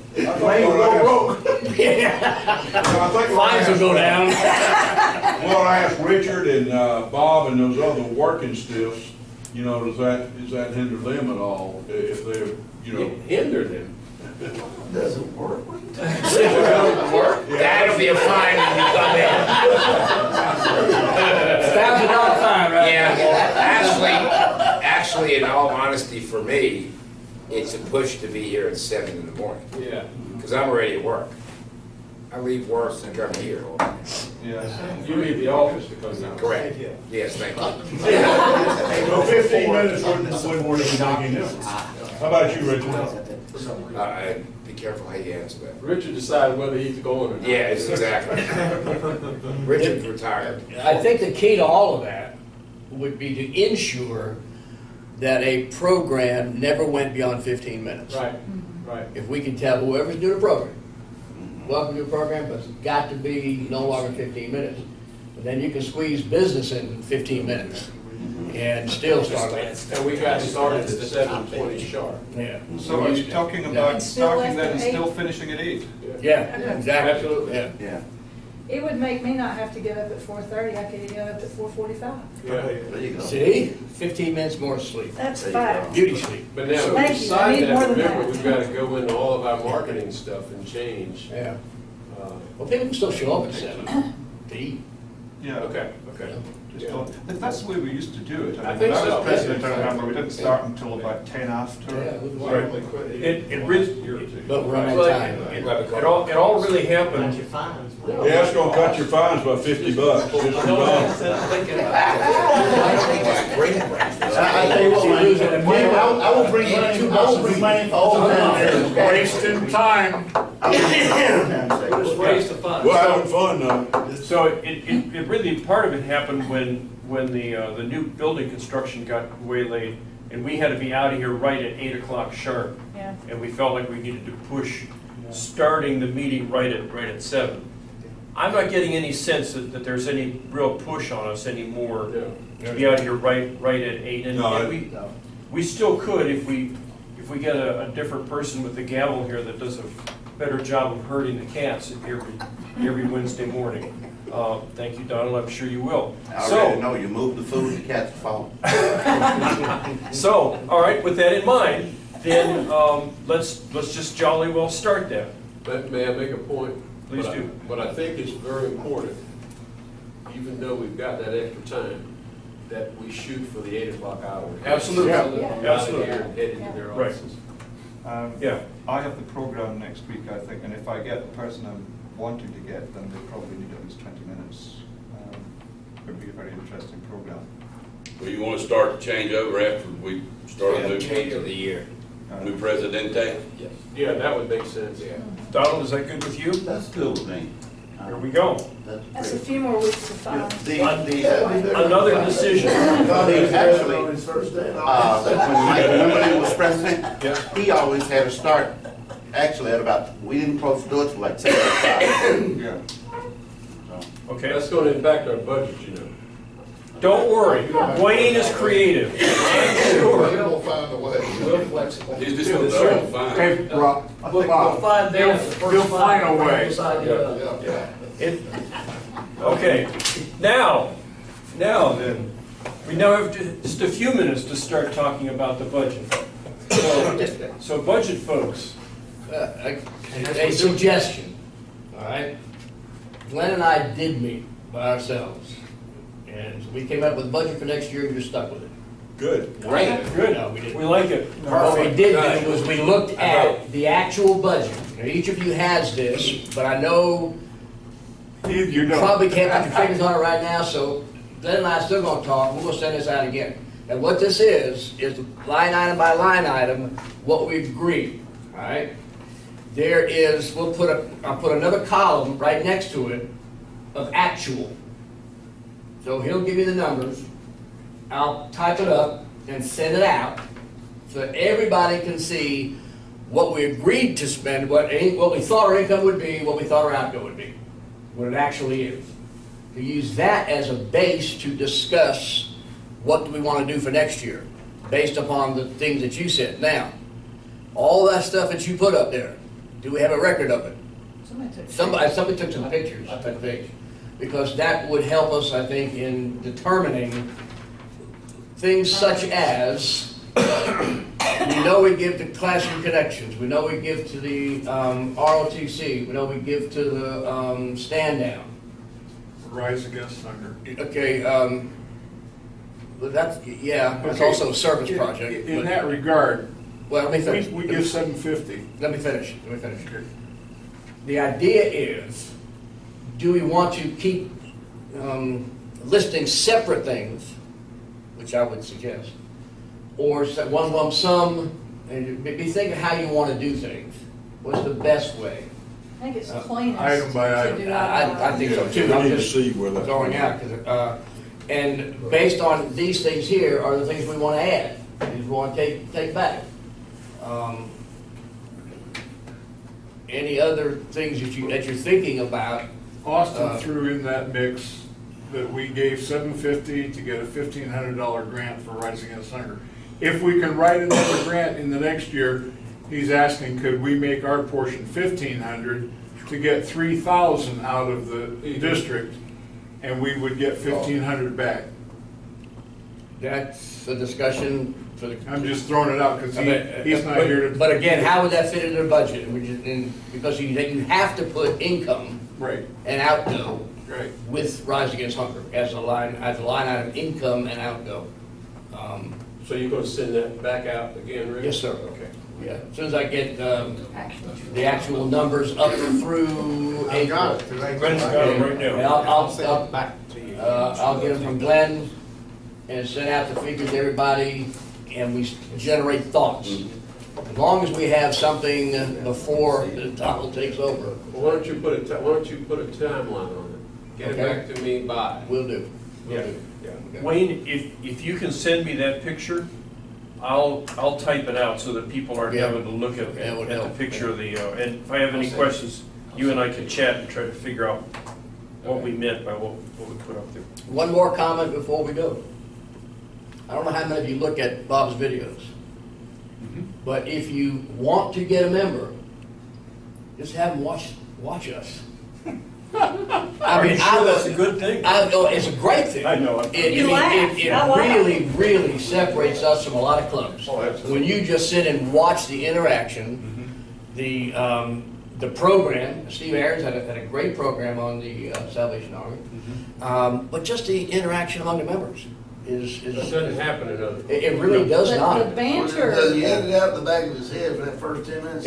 Lines will go down. Well, I asked Richard and Bob and those other working stiffs, you know, does that hinder them at all if they're, you know? Hinder them. Doesn't work. That'll be a fine when you come in. $1,000 fine, right? Yeah, well, actually, in all honesty, for me, it's a push to be here at 7 in the morning, Yeah. because I'm ready to work. I leave work and come here. You leave the office to come down. Correct. Yes, thank you. So 15 minutes wouldn't work anything else. How about you, Richard? Be careful how you answer that. Richard decided whether he's going or not. Yes, exactly. Richard's retired. I think the key to all of that would be to ensure that a program never went beyond 15 minutes. Right, right. If we can tell whoever's doing the program, welcome to the program, but it's got to be no longer 15 minutes. But then you can squeeze business in 15 minutes and still start with. And we got started at 7:20 sharp. Yeah. So are you talking And about still starting left then and at still 8? finishing at 8? Yeah, exactly. Absolutely. Yeah. Yeah. It would make me not have to get up at 4:30, I could get up at 4:45. Yeah. There you go. See? 15 minutes more sleep. That's There you fact. go. Beauty sleep. But now, Thank we you. I decide need more that, than remember, that. we've got to go into all of our marketing stuff and change. Yeah. Uh, Well, people can still show up at 7 to eat. Yeah. Okay, okay. Just don't- But that's the way we used to do it. I mean, think when I so. was president, I remember we didn't start until about 10 after. Yeah, it was Right. wonderful. But we're running out of time. It all really happened. Yeah, it's gonna cut your fines by $50, just for I tell you what, man, I will bring in 2 bucks of money for all of them. Wasting time. Raise the funds. We're having fun though. So it really, part of it happened when the new building construction got waylaid, and we had to be out of here right at 8 o'clock sharp. Yeah. And we felt like we needed to push starting the meeting right at 7. I'm not getting any sense that there's any real push on us anymore to be out of here right at 8. And we still could if we get a different person with the gavel here that does a better job of herding the cats every Wednesday morning. Thank you, Donald, I'm sure you will. I already know, you move the food, the cats fall. So, all right, with that in mind, then let's just jolly well start that. But may I make a point? Please do. But I think it's very important, even though we've got that extra time, that we shoot for the 8 o'clock hour. Absolutely. Have them Yeah. out of Absolutely. here and head into their Right. offices. Yeah. I have the program next week, I think, and if I get the person I'm wanting to get, then they probably need at least 20 minutes. It would be a very interesting program. Well, you want to start the changeover after we start a new, Change of the year. new presidente? Yeah, that would make sense. Yeah. Donald, is that good with you? That's good with me. Here we go. That's a few more weeks to find. Another decision. Actually, when he was president, he always had to start, actually at about, we didn't close the doors till like 10:05. Yeah. Okay. That's going to impact our budget, you know. Don't worry. Wayne is creative. I'm sure. We'll find a way. We're flexible. He's just going to throw it fine. Okay, Rob, We'll find them the first You'll find a way. Decide to, Okay, now then, we now have just a few minutes to start talking about the budget. So budget folks, A suggestion, all right? Glenn and I did meet by ourselves, and we came up with a budget for next year, and you're stuck with it. Good. Great. good, No, we didn't. we like it. What we did do was we looked at the actual budget. Now, each of you has this, but I know You don't. probably can't put your fingers on it right now, so Glenn and I are still gonna talk, we're gonna send this out again. And what this is line item by line item, what we've agreed, all right? There is, I'll put another column right next to it of actual. So he'll give you the numbers, I'll type it up and send it out, so everybody can see what we agreed to spend, what we thought our income would be, what we thought our outgo would be, what it actually is. To use that as a base to discuss what do we want to do for next year, based upon the things that you said. Now, all that stuff that you put up there, do we have a record of it? Somebody took some pictures, I think, because that would help us, I think, in determining things such as, we know we give to Classroom Connections, we know we give to the ROTC, we know we give to the Stand Down. Rise Against Hunger. Okay, but that's, yeah, that's Okay. also a service project. In but- that regard, Well, let me finish. we give 750. Let me finish. The idea is, do we want to keep listing separate things, which I would suggest, or one lump sum, and be thinking how you want to do things. What's the best way? I think it's cleanest Item by to item. do I think so too. We I'm need to just see where that's going out, 'cause, and based on these things here are the things we want to add, things we want to take back. Any other things that you're thinking about? Austin threw in that mix that we gave 750 to get a $1,500 grant for Rise Against Hunger. If we can write another grant in the next year, he's asking, could we make our portion 1,500 to get 3,000 out of the district, and we would get 1,500 back? That's a discussion for the. I'm just throwing it out because he's not here to. But again, how would that fit into the budget? Because you have to put income Right, and outgo right. with Rise Against Hunger as a line item, income and outgo. So you're going to send that back out again, Rick? Yes, sir. Okay. Yeah, as soon as I get the actual numbers up through April. Glenn's got it right And now. I'll get them from Glenn and send out the figures to everybody, and we generate thoughts. As long as we have something before Donald takes over, Well, why don't you put a timeline on it? Get it Okay. back to me by. we'll do. Yeah. Okay. Wayne, if you can send me that picture, I'll type it out so that people aren't Yeah. having to look at That would the help. picture of the, and if I have any questions, you and I can chat and try to figure out what we meant by what we put up there. One more comment before we go. I don't know how many of you look at Bob's videos, but if you want to get a member, just have them watch us. Are you sure that's a good thing? It's a great thing. I know. You laugh. It I laugh. really, really separates us from a lot of clubs. Oh, absolutely. When you just sit and watch the interaction, the the program, Steve Ayers had a great program on the Salvation Army. But just the interaction among the members is, That doesn't happen in other. it really does The not. banter. Does he edit out the back of his head for that first 10 minutes?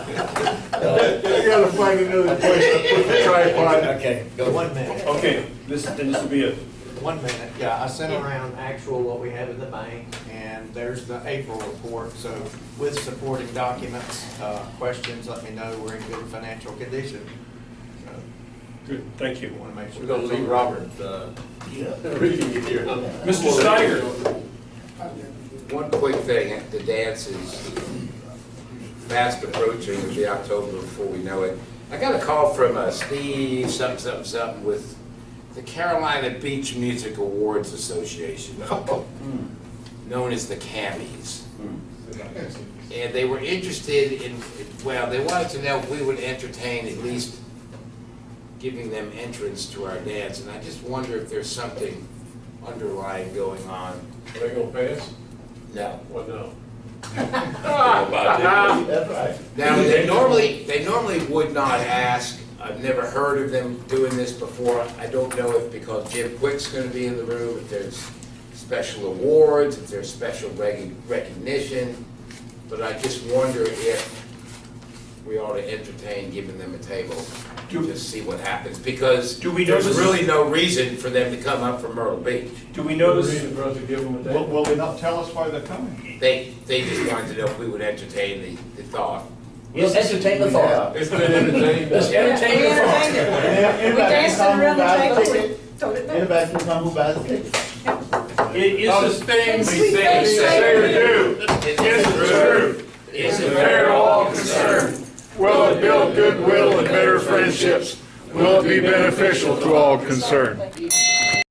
I gotta find another place to put the tripod. Okay, go. 1 minute. Okay, this will be it. 1 minute, yeah, I sent around actual what we have in the bank, and there's the April report, so with supporting documents, questions, let me know, we're in good financial condition. So, Good, thank you. want to make sure. We're gonna leave Robert, reading it here. Mr. Steiger. One quick thing, the dance is fast approaching, it'll be October before we know it. I got a call from Steve something with the Carolina Beach Music Awards Association, known as the Cammies. And they were interested in, well, they wanted to know if we would entertain at least giving them entrance to our dance, and I just wonder if there's something underlying going on. Are they gonna pass? No. Well, no. That's right. Now, they normally would not ask. I've never heard of them doing this before. I don't know if because Jim Quick's going to be in the room, if there's special awards, if there's special recognition, but I just wonder if we ought to entertain giving them a table to just see what happens, because Do we know there's this- really no reason for them to come up from Myrtle Beach. Do we know this? Reason for us to give them a day? Will they not tell us why they're coming? They just wanted to know if we would entertain the thought. Yes, entertain the thought. It's been entertained. Let's entertain We the thought. entertained it. We danced around the table. Told it no. Anybody can come who buys a ticket. Is Things Sweet we face say or do Is is the truth. Is it Fair to all concerned. Will it build goodwill and better friendships? Will it be beneficial to all concerned?